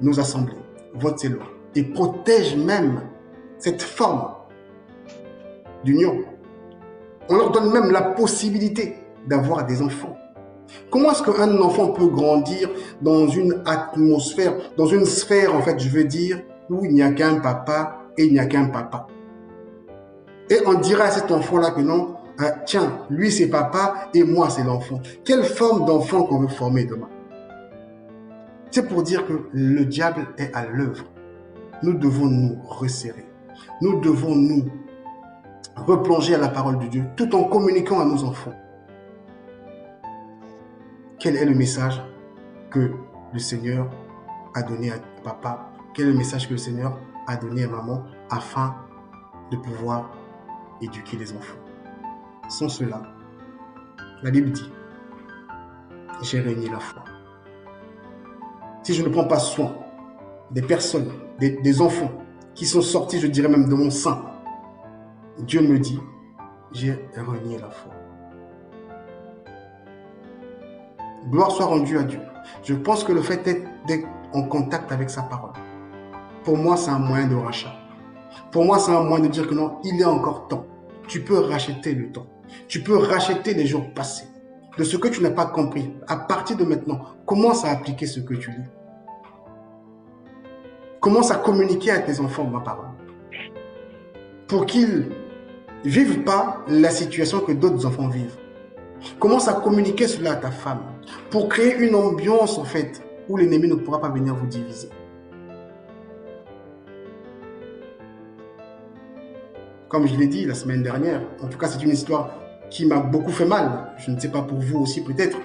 Nos assemblées votent ces lois et protègent même cette forme d'union. On leur donne même la possibilité d'avoir des enfants. Comment est-ce qu'un enfant peut grandir dans une atmosphère, dans une sphère, en fait, je veux dire, où il n'y a qu'un papa et il n'y a qu'un papa? Et on dira à cet enfant-là que non, tiens, lui c'est papa et moi c'est l'enfant. Quelle forme d'enfant qu'on veut former demain? C'est pour dire que le diable est à l'œuvre. Nous devons nous resserrer. Nous devons nous replonger à la parole de Dieu tout en communiquant à nos enfants. Quel est le message que le Seigneur a donné à papa? Quel est le message que le Seigneur a donné à maman afin de pouvoir éduquer les enfants? Sans cela, la Bible dit, j'ai régné la foi. Si je ne prends pas soin des personnes, des enfants qui sont sortis, je dirais même de mon sein, Dieu me dit, j'ai régné la foi. Gloire soit rendue à Dieu. Je pense que le fait d'être en contact avec sa parole, pour moi, c'est un moyen de rachat. Pour moi, c'est un moyen de dire que non, il est encore temps. Tu peux racheter le temps. Tu peux racheter les jours passés. De ce que tu n'as pas compris, à partir de maintenant, commence à appliquer ce que tu lis. Commence à communiquer à tes enfants ma parole. Pour qu'ils ne vivent pas la situation que d'autres enfants vivent. Commence à communiquer cela à ta femme. Pour créer une ambiance, en fait, où l'ennemi ne pourra pas venir vous diviser. Comme je l'ai dit la semaine dernière, en tout cas c'est une histoire qui m'a beaucoup fait mal, je ne sais pas pour vous aussi peut-être,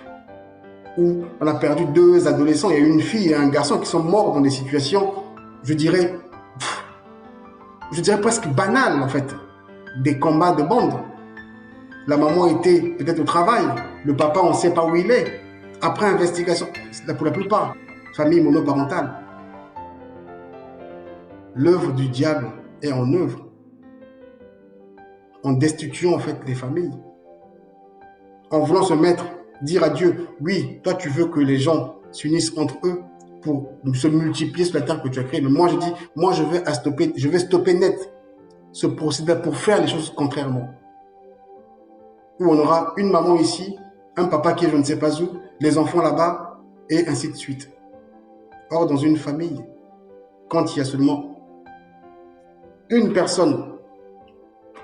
où on a perdu 2 adolescents, il y a une fille et un garçon qui sont morts dans des situations, je dirais presque banales en fait, des combats de bande. La maman était peut-être au travail, le papa on ne sait pas où il est, après investigation, pour la plupart, famille monoparentale. L'œuvre du diable est en œuvre. En destituant en fait les familles, en voulant dire à Dieu, oui, toi tu veux que les gens s'unissent entre eux pour se multiplier sur la terre que tu as créée, mais moi je dis, moi je vais stopper net ce procédé pour faire les choses contrairement. Où on aura une maman ici, un papa qui est je ne sais pas où, les enfants là-bas, et ainsi de suite. Or, dans une famille, quand il y a seulement une personne,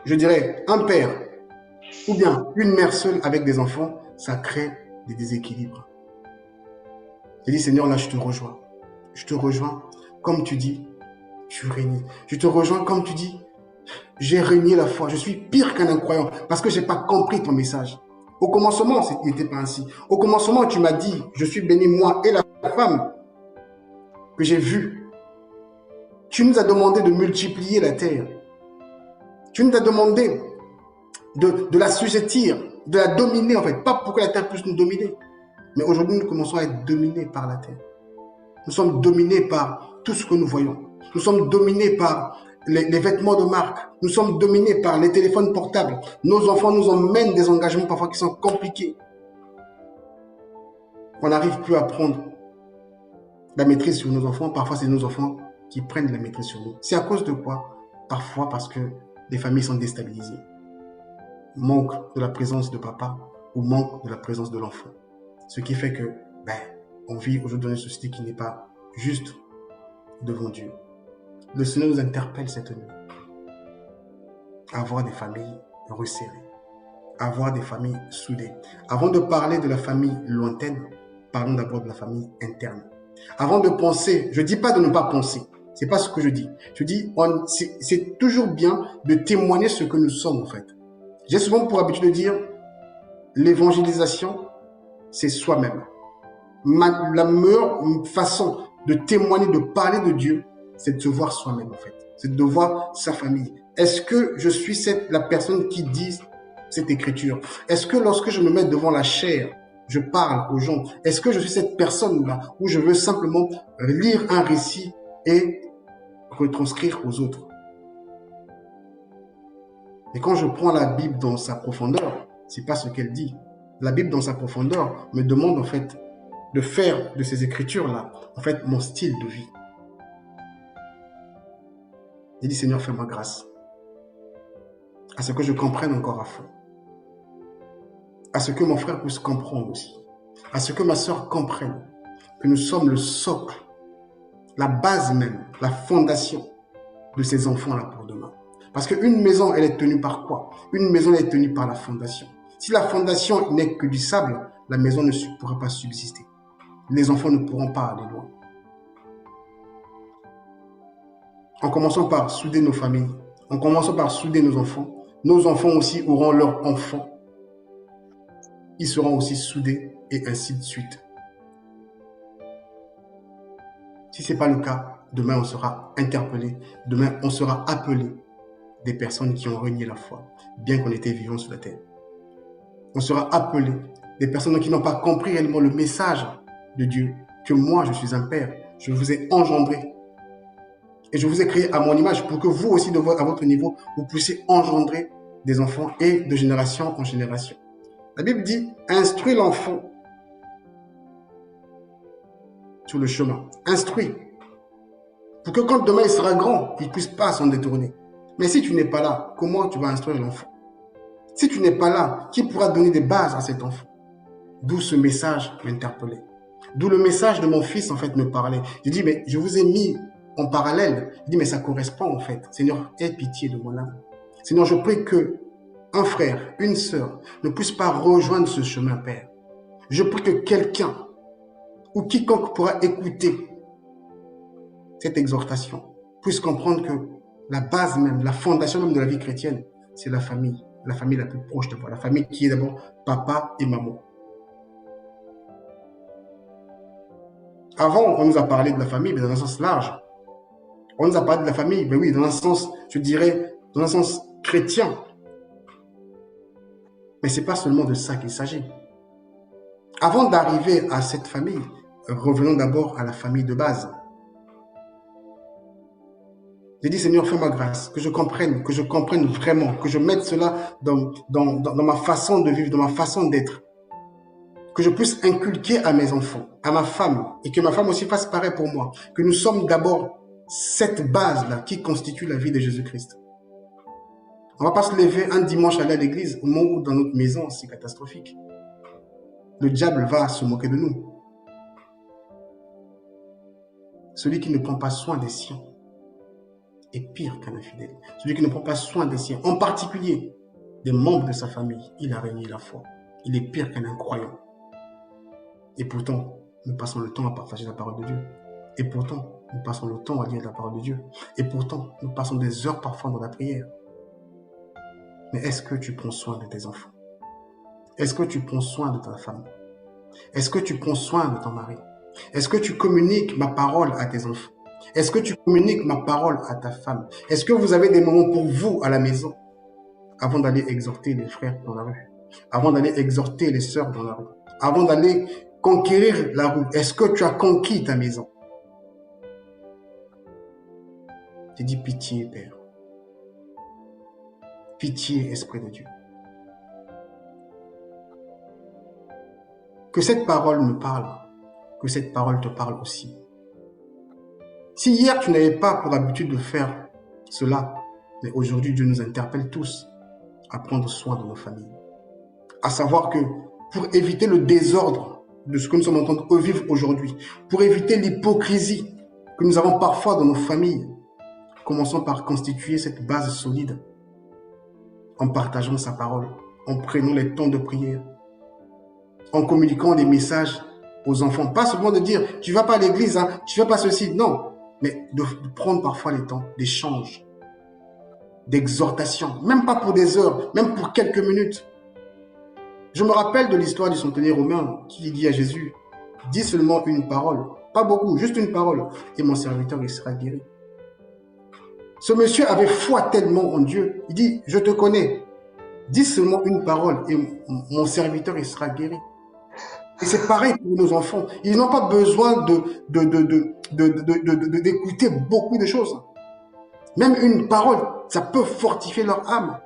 je dirais un père, ou bien une mère seule avec des enfants, ça crée des déséquilibres. J'ai dit, Seigneur, là, je te rejoins. Je te rejoins, comme tu dis, tu régnes. Je te rejoins, comme tu dis, j'ai régné la foi. Je suis pire qu'un incroyant, parce que je n'ai pas compris ton message. Au commencement, il n'était pas ainsi. Au commencement, tu m'as dit, je suis béni, moi et la femme que j'ai vue. Tu nous as demandé de multiplier la terre. Tu nous as demandé de la sujettir, de la dominer en fait. Pas pour que la terre puisse nous dominer. Mais aujourd'hui, nous commençons à être dominés par la terre. Nous sommes dominés par tout ce que nous voyons. Nous sommes dominés par les vêtements de marque. Nous sommes dominés par les téléphones portables. Nos enfants nous emmènent des engagements parfois qui sont compliqués. On n'arrive plus à prendre la maîtrise sur nos enfants. Parfois, c'est nos enfants qui prennent la maîtrise sur nous. C'est à cause de quoi? Parfois parce que les familles sont déstabilisées. Manque de la présence de papa ou manque de la présence de l'enfant. Ce qui fait que, on vit aujourd'hui dans une société qui n'est pas juste devant Dieu. Le Seigneur nous interpelle cette nuit à avoir des familles resserrées, à avoir des familles soudées. Avant de parler de la famille lointaine, parlons d'abord de la famille interne. Avant de penser, je ne dis pas de ne pas penser, c'est pas ce que je dis. Je dis, c'est toujours bien de témoigner ce que nous sommes en fait. J'ai souvent pour habitude de dire, l'évangélisation, c'est soi-même. La meilleure façon de témoigner, de parler de Dieu, c'est de se voir soi-même en fait. C'est de voir sa famille. Est-ce que je suis la personne qui dit cette écriture? Est-ce que lorsque je me mets devant la chair, je parle aux gens? Est-ce que je suis cette personne-là où je veux simplement lire un récit et retranscrire aux autres? Et quand je prends la Bible dans sa profondeur, c'est pas ce qu'elle dit. La Bible dans sa profondeur me demande en fait de faire de ces écritures-là, en fait, mon style de vie. Il dit, Seigneur, fais-moi grâce à ce que je comprenne encore à fond, à ce que mon frère puisse comprendre aussi, à ce que ma soeur comprenne que nous sommes le socle, la base même, la fondation de ces enfants-là pour demain. Parce qu'une maison, elle est tenue par quoi? Une maison, elle est tenue par la fondation. Si la fondation n'est que du sable, la maison ne pourra pas subsister. Les enfants ne pourront pas aller loin. En commençant par souder nos familles, en commençant par souder nos enfants aussi auront leurs enfants. Ils seront aussi soudés et ainsi de suite. Si ce n'est pas le cas, demain on sera interpellé, demain on sera appelé des personnes qui ont renié la foi, bien qu'on était vivants sur la terre. On sera appelé des personnes qui n'ont pas compris réellement le message de Dieu, que moi je suis un père, je vous ai engendré. Et je vous ai créé à mon image pour que vous aussi, à votre niveau, vous puissiez engendrer des enfants et de génération en génération. La Bible dit, instruis l'enfant sur le chemin. Instruis. Pour que quand demain il sera grand, il ne puisse pas s'en détourner. Mais si tu n'es pas là, comment tu vas instruire l'enfant? Si tu n'es pas là, qui pourra donner des bases à cet enfant? D'où ce message m'interpellait. D'où le message de mon fils, en fait, me parlait. Je dis, mais je vous ai mis en parallèle. Je dis, mais ça correspond, en fait. Seigneur, aie pitié de mon âme. Seigneur, je prie que un frère, une sœur ne puisse pas rejoindre ce chemin, Père. Je prie que quelqu'un ou quiconque pourra écouter cette exhortation puisse comprendre que la base même, la fondation même de la vie chrétienne, c'est la famille la plus proche de toi, la famille qui est d'abord papa et maman. Avant, on nous a parlé de la famille, mais dans un sens large. On nous a parlé de la famille, mais oui, dans un sens, je dirais, dans un sens chrétien. Mais ce n'est pas seulement de ça qu'il s'agit. Avant d'arriver à cette famille, revenons d'abord à la famille de base. J'ai dit, Seigneur, fais-moi grâce, que je comprenne vraiment, que je mette cela dans ma façon de vivre, dans ma façon d'être. Que je puisse inculquer à mes enfants, à ma femme, et que ma femme aussi fasse pareil pour moi. Que nous sommes d'abord cette base-là qui constitue la vie de Jésus-Christ. On ne va pas se lever un dimanche aller à l'église, au moment où dans notre maison, c'est catastrophique. Le diable va se moquer de nous. Celui qui ne prend pas soin des siens est pire qu'un infidèle. Celui qui ne prend pas soin des siens, en particulier des membres de sa famille, il a renié la foi. Il est pire qu'un incroyant. Et pourtant, nous passons le temps à partager la parole de Dieu. Et pourtant, nous passons le temps à lire la parole de Dieu. Et pourtant, nous passons des heures parfois dans la prière. Mais est-ce que tu prends soin de tes enfants? Est-ce que tu prends soin de ta femme? Est-ce que tu prends soin de ton mari? Est-ce que tu communiques ma parole à tes enfants? Est-ce que tu communiques ma parole à ta femme? Est-ce que vous avez des moments pour vous à la maison? avant d'aller exhorter les frères dans la rue, avant d'aller exhorter les sœurs dans la rue, avant d'aller conquérir la rue, est-ce que tu as conquis ta maison? J'ai dit pitié, Père. Pitié, Esprit de Dieu. Que cette parole me parle, que cette parole te parle aussi. Si hier tu n'avais pas pour habitude de faire cela, mais aujourd'hui Dieu nous interpelle tous à prendre soin de nos familles. À savoir que pour éviter le désordre de ce que nous sommes en train de vivre aujourd'hui, pour éviter l'hypocrisie que nous avons parfois dans nos familles, commençons par constituer cette base solide en partageant sa parole, en prenant les temps de prière, en communiquant des messages aux enfants. Pas seulement de dire, tu ne vas pas à l'église, hein, tu ne fais pas ceci. Non, mais de prendre parfois les temps d'échange, d'exhortation, même pas pour des heures, même pour quelques minutes. Je me rappelle de l'histoire du centenier romain qui dit à Jésus, dis seulement une parole, pas beaucoup, juste une parole, et mon serviteur il sera guéri. Ce monsieur avait foi tellement en Dieu, il dit, je te connais, dis seulement une parole et mon serviteur il sera guéri. Et c'est pareil pour nos enfants. Ils n'ont pas besoin d'écouter beaucoup de choses. Même une parole, ça peut fortifier leur âme.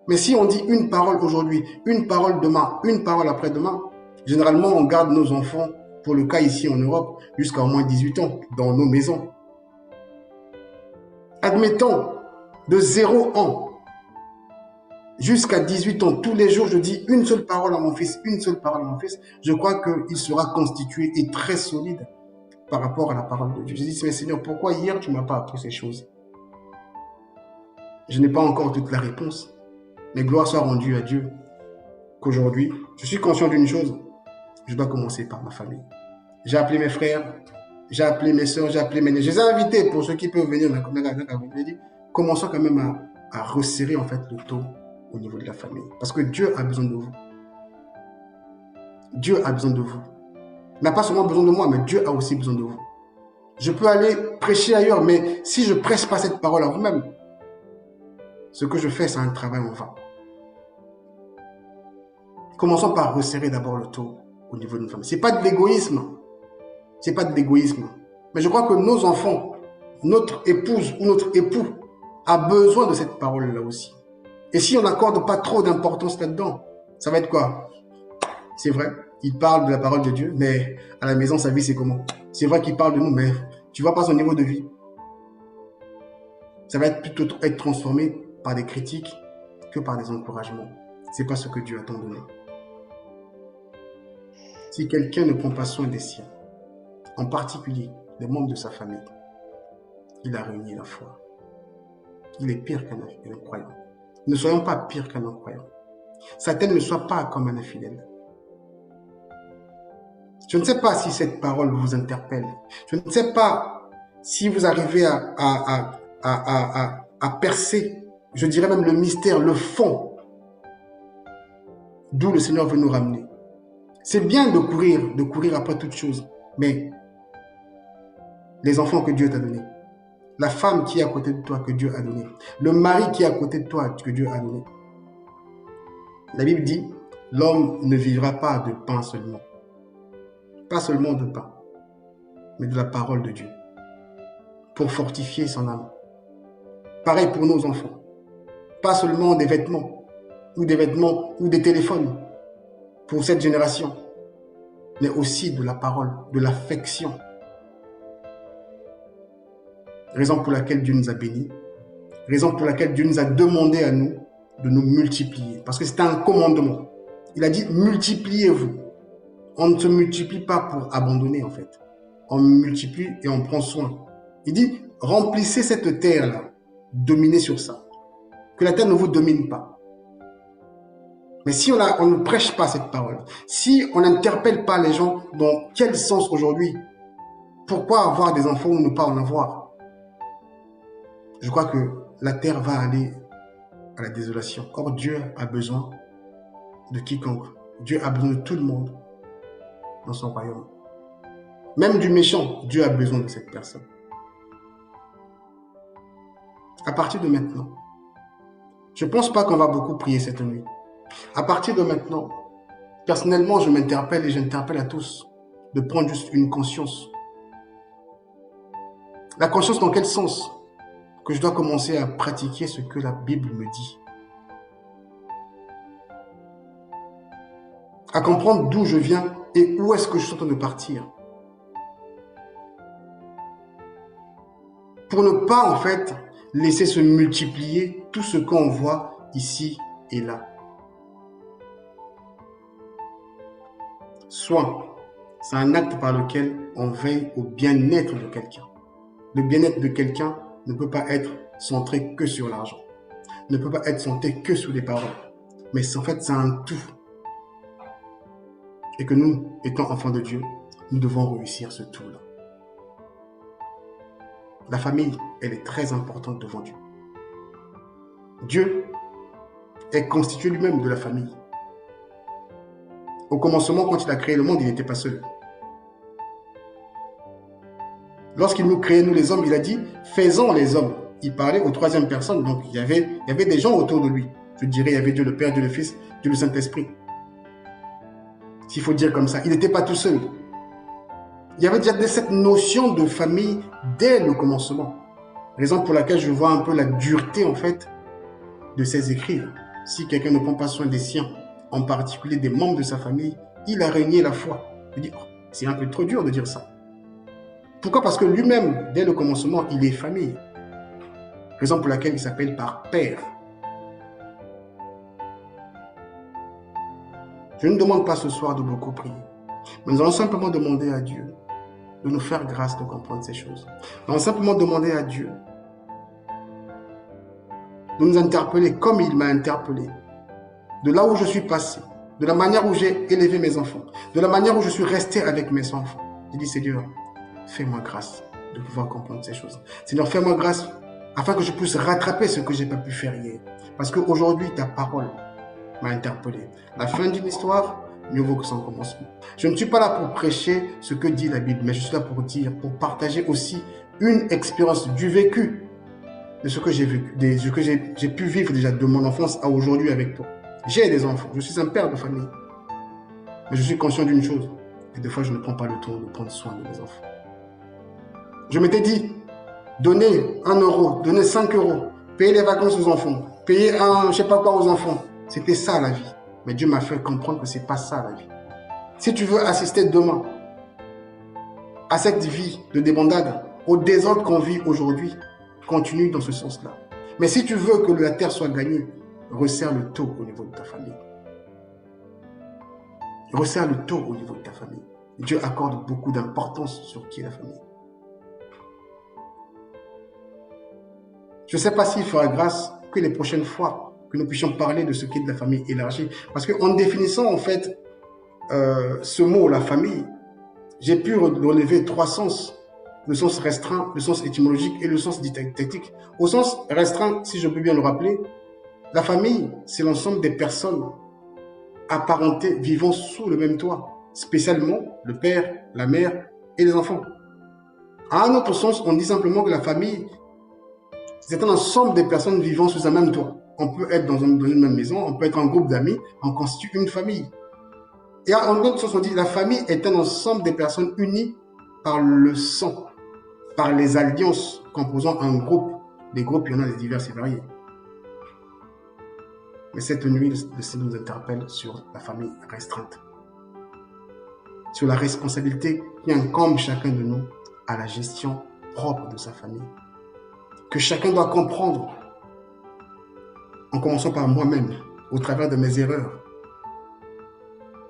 Mais si on dit une parole aujourd'hui, une parole demain, une parole après-demain, généralement on garde nos enfants, pour le cas ici en Europe, jusqu'à au moins 18 ans, dans nos maisons. Admettons, de 0 ans jusqu'à 18 ans, tous les jours, je dis une seule parole à mon fils, une seule parole à mon fils, je crois qu'il sera constitué et très solide par rapport à la parole de Dieu. Je dis, mais Seigneur, pourquoi hier tu ne m'as pas appris ces choses? Je n'ai pas encore toute la réponse, mais gloire soit rendue à Dieu qu'aujourd'hui, je suis conscient d'une chose, je dois commencer par ma famille. J'ai appelé mes frères, j'ai appelé mes soeurs, j'ai appelé mes nièces, je les ai invités pour ceux qui peuvent venir. J'ai dit, commençons quand même à resserrer en fait le taux au niveau de la famille. Parce que Dieu a besoin de vous. Dieu a besoin de vous. Il n'a pas seulement besoin de moi, mais Dieu a aussi besoin de vous. Je peux aller prêcher ailleurs, mais si je ne prêche pas cette parole à vous-même, ce que je fais, c'est un travail en vain. Commençons par resserrer d'abord le taux au niveau de nos familles. Ce n'est pas de l'égoïsme. Ce n'est pas de l'égoïsme. Mais je crois que nos enfants, notre épouse ou notre époux a besoin de cette parole-là aussi. Et si on n'accorde pas trop d'importance là-dedans, ça va être quoi? C'est vrai, il parle de la parole de Dieu, mais à la maison, sa vie, c'est comment? C'est vrai qu'il parle de nous, mais tu vois pas son niveau de vie. Ça va être plutôt être transformé par des critiques que par des encouragements. C'est pas ce que Dieu a tant donné. Si quelqu'un ne prend pas soin des siens, en particulier des membres de sa famille, il a réuni la foi. Il est pire qu'un incroyant. Ne soyons pas pire qu'un incroyant. Satan ne soit pas comme un infidèle. Je ne sais pas si cette parole vous interpelle. Je ne sais pas si vous arrivez à percer, je dirais même le mystère, le fond, d'où le Seigneur veut nous ramener. C'est bien de courir après toute chose, mais les enfants que Dieu t'a donnés, la femme qui est à côté de toi que Dieu a donné, le mari qui est à côté de toi que Dieu a donné. La Bible dit, l'homme ne vivra pas de pain seulement. Pas seulement de pain, mais de la parole de Dieu. Pour fortifier son âme. Pareil pour nos enfants. Pas seulement des vêtements ou des téléphones pour cette génération, mais aussi de la parole, de l'affection. Raison pour laquelle Dieu nous a bénis. Raison pour laquelle Dieu nous a demandé à nous de nous multiplier. Parce que c'est un commandement. Il a dit, multipliez-vous. On ne se multiplie pas pour abandonner en fait. On multiplie et on prend soin. Il dit, remplissez cette terre-là. Dominez sur ça. Que la terre ne vous domine pas. Mais si on ne prêche pas cette parole, si on n'interpelle pas les gens dans quel sens aujourd'hui, pourquoi avoir des enfants ou ne pas en avoir? Je crois que la terre va aller à la désolation. Or, Dieu a besoin de quiconque. Dieu a besoin de tout le monde dans son royaume. Même du méchant, Dieu a besoin de cette personne. À partir de maintenant, Je ne pense pas qu'on va beaucoup prier cette nuit. À partir de maintenant, personnellement, je m'interpelle et j'interpelle à tous de prendre juste une conscience. La conscience dans quel sens? Que je dois commencer à pratiquer ce que la Bible me dit. À comprendre d'où je viens et où est-ce que je suis en train de partir. Pour ne pas, en fait, laisser se multiplier tout ce qu'on voit ici et là. Soin, c'est un acte par lequel on veille au bien-être de quelqu'un. Le bien-être de quelqu'un ne peut pas être centré que sur l'argent, ne peut pas être centré que sur les paroles, mais en fait, c'est un tout. Et que nous, étant enfants de Dieu, nous devons réussir ce tout-là. La famille, elle est très importante devant Dieu. Dieu est constitué lui-même de la famille. Au commencement, quand il a créé le monde, il n'était pas seul. Lorsqu'il nous créait, nous les hommes, il a dit « faisons les hommes ». Il parlait aux troisième personne, donc il y avait des gens autour de lui. Je dirais, il y avait Dieu le Père, Dieu le Fils, Dieu le Saint-Esprit. S'il faut dire comme ça, il n'était pas tout seul. Il y avait déjà cette notion de famille dès le commencement. Raison pour laquelle je vois un peu la dureté, en fait, de ces écrits. Si quelqu'un ne prend pas soin des siens, en particulier des membres de sa famille, il a régné la foi. Je dis, oh, c'est un peu trop dur de dire ça. Pourquoi? Parce que lui-même, dès le commencement, il est famille. Raison pour laquelle il s'appelle par père. Je ne demande pas ce soir de beaucoup prier, mais nous allons simplement demander à Dieu de nous faire grâce de comprendre ces choses. Nous allons simplement demander à Dieu de nous interpeller comme il m'a interpellé, de là où je suis passé, de la manière où j'ai élevé mes enfants, de la manière où je suis resté avec mes enfants. Je dis, Seigneur, fais-moi grâce de pouvoir comprendre ces choses. Seigneur, fais-moi grâce afin que je puisse rattraper ce que je n'ai pas pu faire hier. Parce qu'aujourd'hui, ta parole m'a interpellé. La fin d'une histoire, mieux vaut que son commencement. Je ne suis pas là pour prêcher ce que dit la Bible, mais je suis là pour dire, pour partager aussi une expérience du vécu de ce que j'ai vécu, de ce que j'ai pu vivre déjà de mon enfance à aujourd'hui avec toi. J'ai des enfants, je suis un père de famille. Mais je suis conscient d'une chose, et des fois je ne prends pas le temps de prendre soin de mes enfants. Je m'étais dit, donner 1 euro, donner 5 euros, payer les vacances aux enfants, payer je ne sais pas quoi aux enfants, c'était ça la vie. Mais Dieu m'a fait comprendre que ce n'est pas ça la vie. Si tu veux assister demain à cette vie de débandade, au désordre qu'on vit aujourd'hui, continue dans ce sens-là. Mais si tu veux que la terre soit gagnée, resserre le taux au niveau de ta famille. Resserre le taux au niveau de ta famille. Dieu accorde beaucoup d'importance sur qui est la famille. Je ne sais pas s'il fera grâce que les prochaines fois que nous puissions parler de ce qu'est de la famille élargie. Parce qu'en définissant en fait ce mot, la famille, j'ai pu relever 3 sens. Le sens restreint, le sens étymologique et le sens didactique. Au sens restreint, si je peux bien le rappeler, la famille, c'est l'ensemble des personnes apparentées vivant sous le même toit, spécialement le père, la mère et les enfants. À un autre sens, on dit simplement que la famille, c'est un ensemble des personnes vivant sous un même toit. On peut être dans une même maison, on peut être un groupe d'amis, on constitue une famille. Et en autre sens, on dit que la famille est un ensemble des personnes unies par le sang, par les alliances composant un groupe. Des groupes, il y en a des divers et variés. Mais cette nuit, le Seigneur nous interpelle sur la famille restreinte, sur la responsabilité qui incombe chacun de nous à la gestion propre de sa famille, que chacun doit comprendre, en commençant par moi-même, au travers de mes erreurs.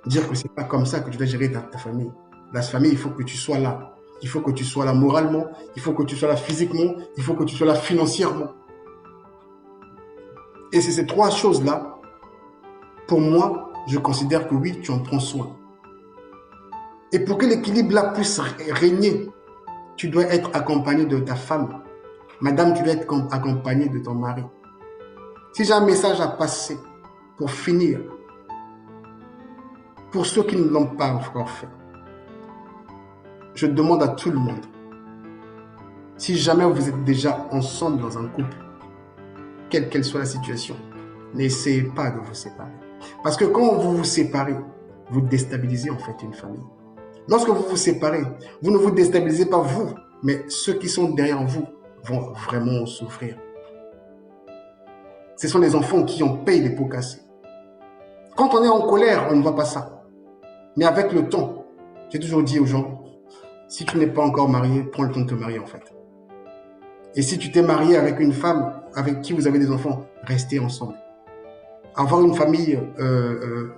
Dire que ce n'est pas comme ça que tu dois gérer ta famille. La famille, il faut que tu sois là. Il faut que tu sois là moralement, il faut que tu sois là physiquement, il faut que tu sois là financièrement. Et c'est ces 3 choses-là, pour moi, je considère que oui, tu en prends soin. Et pour que l'équilibre là puisse régner, tu dois être accompagné de ta femme. Madame, tu dois être accompagnée de ton mari. Si j'ai un message à passer pour finir, pour ceux qui ne l'ont pas encore fait, je demande à tout le monde, si jamais vous êtes déjà ensemble dans un couple, quelle qu'elle soit la situation, N'essayez pas de vous séparer. Parce que quand vous vous séparez, vous déstabilisez en fait une famille. Lorsque vous vous séparez, vous ne vous déstabilisez pas vous, mais ceux qui sont derrière vous vont vraiment souffrir. Ce sont les enfants qui en payent les pots cassés. Quand on est en colère, on ne voit pas ça. Mais avec le temps, j'ai toujours dit aux gens, si tu n'es pas encore marié, prends le temps de te marier en fait. Et si tu t'es marié avec une femme avec qui vous avez des enfants, restez ensemble. Avoir une famille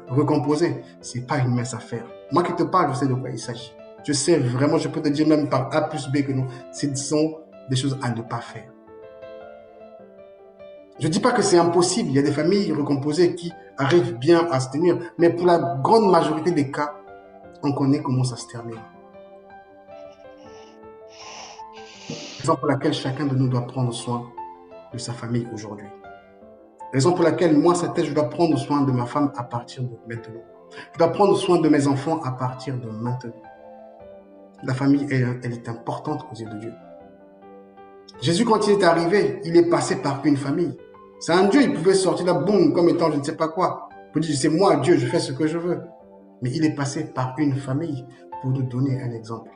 recomposée, ce n'est pas une mince affaire. Moi qui te parle, je sais de quoi il s'agit. Je sais vraiment, je peux te dire même par A plus B que non, ce sont des choses à ne pas faire. Je ne dis pas que c'est impossible, il y a des familles recomposées qui arrivent bien à se tenir, mais pour la grande majorité des cas, on connaît comment ça se termine. Raison pour laquelle chacun de nous doit prendre soin de sa famille aujourd'hui. Raison pour laquelle moi, je dois prendre soin de ma femme à partir de maintenant. Je dois prendre soin de mes enfants à partir de maintenant. La famille, elle est importante aux yeux de Dieu. Jésus, quand il est arrivé, il est passé par une famille. C'est un Dieu, il pouvait sortir là, boum, comme étant je ne sais pas quoi. Il peut dire, c'est moi, Dieu, je fais ce que je veux. Mais il est passé par une famille pour nous donner un exemple.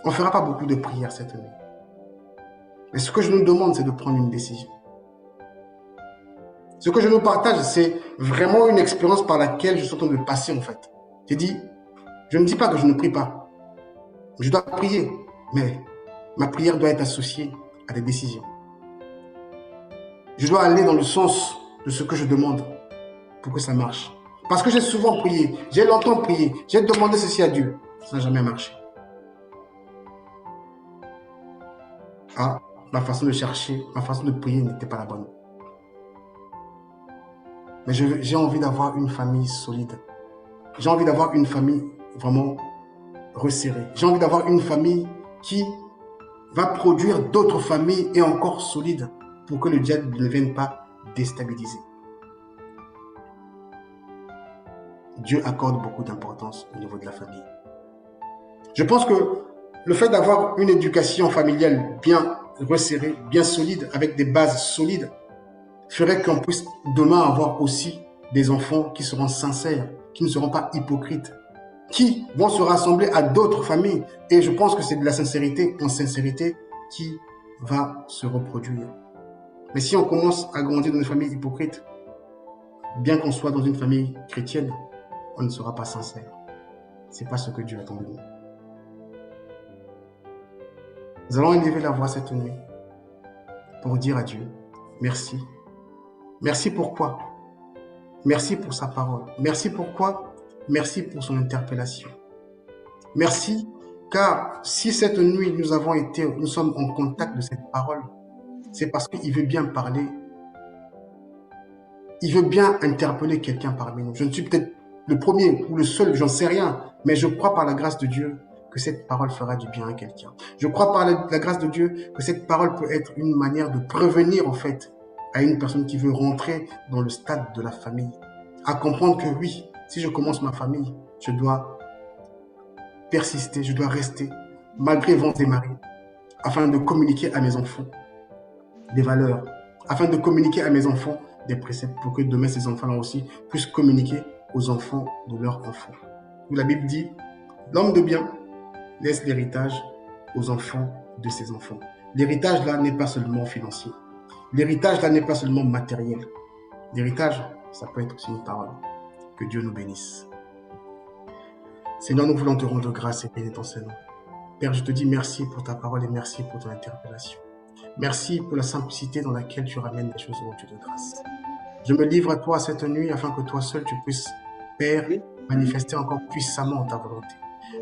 On ne fera pas beaucoup de prières cette nuit. Mais ce que je nous demande, c'est de prendre une décision. Ce que je nous partage, c'est vraiment une expérience par laquelle je suis en train de passer en fait. Je ne dis pas que je ne prie pas. Je dois prier, mais ma prière doit être associée à des décisions. Je dois aller dans le sens de ce que je demande pour que ça marche. Parce que j'ai souvent prié, j'ai longtemps prié, j'ai demandé ceci à Dieu. Ça n'a jamais marché. Ah, ma façon de chercher, ma façon de prier n'était pas la bonne. Mais j'ai envie d'avoir une famille solide. J'ai envie d'avoir une famille vraiment resserrée. J'ai envie d'avoir une famille qui va produire d'autres familles et encore solides pour que le diable ne vienne pas déstabiliser. Dieu accorde beaucoup d'importance au niveau de la famille. Je pense que le fait d'avoir une éducation familiale bien resserrée, bien solide, avec des bases solides, ferait qu'on puisse demain avoir aussi des enfants qui seront sincères, qui ne seront pas hypocrites, qui vont se rassembler à d'autres familles. Et je pense que c'est de la sincérité en sincérité qui va se reproduire. Mais si on commence à grandir dans une famille hypocrite, bien qu'on soit dans une famille chrétienne, on ne sera pas sincère. Ce n'est pas ce que Dieu attend de nous. Nous allons élever la voix cette nuit pour dire à Dieu, merci. Merci pourquoi? Merci pour sa parole. Merci pourquoi? Merci pour son interpellation. Merci, car si cette nuit nous sommes en contact de cette parole, c'est parce qu'il veut bien parler. Il veut bien interpeller quelqu'un parmi nous. Je ne suis peut-être le premier ou le seul, j'en sais rien, mais je crois par la grâce de Dieu que cette parole fera du bien à quelqu'un. Je crois par la grâce de Dieu que cette parole peut être une manière de prévenir en fait à une personne qui veut rentrer dans le stade de la famille, à comprendre que oui, si je commence ma famille, je dois persister, je dois rester, malgré vents et marées, afin de communiquer à mes enfants des valeurs, afin de communiquer à mes enfants des préceptes, pour que demain ces enfants-là aussi puissent communiquer aux enfants de leurs enfants. Où la Bible dit, l'homme de bien laisse l'héritage aux enfants de ses enfants. L'héritage là n'est pas seulement financier. L'héritage là n'est pas seulement matériel. L'héritage, ça peut être aussi une parole. Que Dieu nous bénisse. Seigneur, nous voulons te rendre grâce et bénir ton Seigneur. Père, je te dis merci pour ta parole et merci pour ton interpellation. Merci pour la simplicité dans laquelle tu ramènes les choses au Dieu de grâce. Je me livre à toi cette nuit afin que toi seul tu puisses, Père, manifester encore puissamment ta volonté.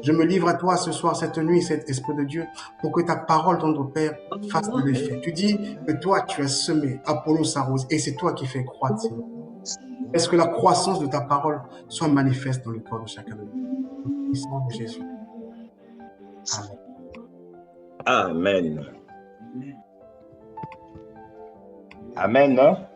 Je me livre à toi ce soir, cette nuit, cet Esprit de Dieu, pour que ta parole, ton Père, fasse de l'effet. Tu dis que toi, tu as semé, Apollo s'arrose, et c'est toi qui fais croître, Seigneur. Est-ce que la croissance de ta parole soit manifeste dans le corps de chacun de nous? Au nom de Jésus. Amen. Amen. Amen.